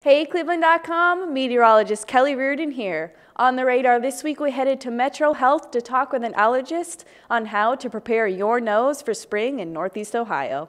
Hey, cleveland.com, meteorologist Kelly Reardon here. On the radar this week, we headed to MetroHealth to talk with an allergist on how to prepare your nose for spring in Northeast Ohio.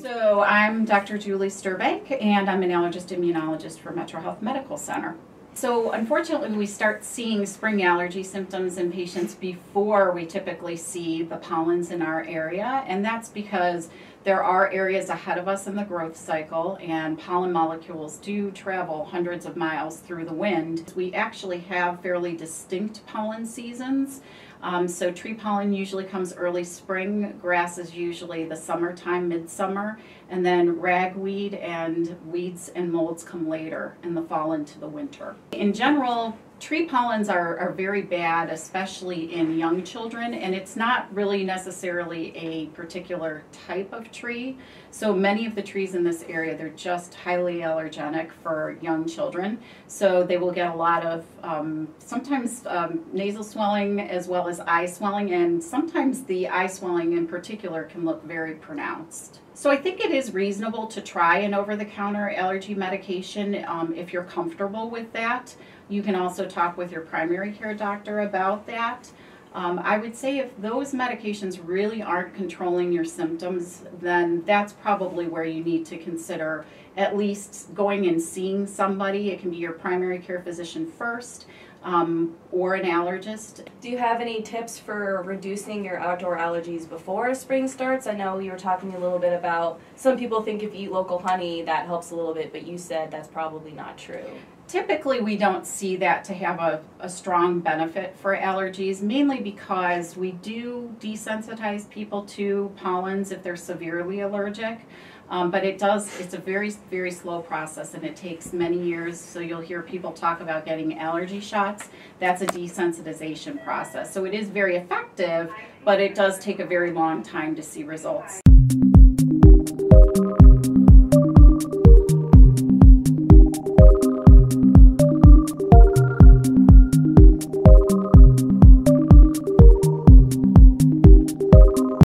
So I'm Dr. Julie Sterba, and I'm an allergist immunologist for MetroHealth Medical Center. So unfortunately, we start seeing spring allergy symptoms in patients before we typically see the pollens in our area, and that's because there are areas ahead of us in the growth cycle, and pollen molecules do travel hundreds of miles through the wind. We actually have fairly distinct pollen seasons. So tree pollen usually comes early spring, grass is usually the summertime, midsummer, and then ragweed and weeds and molds come later in the fall into the winter. In general, tree pollens are very bad, especially in young children, and it's not really necessarily a particular type of tree. So many of the trees in this area, they're just highly allergenic for young children. So they will get a lot of sometimes nasal swelling as well as eye swelling, and sometimes the eye swelling in particular can look very pronounced. So I think it is reasonable to try an over-the-counter allergy medication if you're comfortable with that. You can also talk with your primary care doctor about that. I would say if those medications really aren't controlling your symptoms, then that's probably where you need to consider at least going and seeing somebody. It can be your primary care physician first, or an allergist. Do you have any tips for reducing your outdoor allergies before spring starts? I know you were talking a little bit about some people think if you eat local honey that helps a little bit, but you said that's probably not true. Typically, we don't see that to have a strong benefit for allergies, mainly because we do desensitize people to pollens if they're severely allergic. But it's a very, very slow process, and it takes many years. So you'll hear people talk about getting allergy shots. That's a desensitization process. So it is very effective, but it does take a very long time to see results.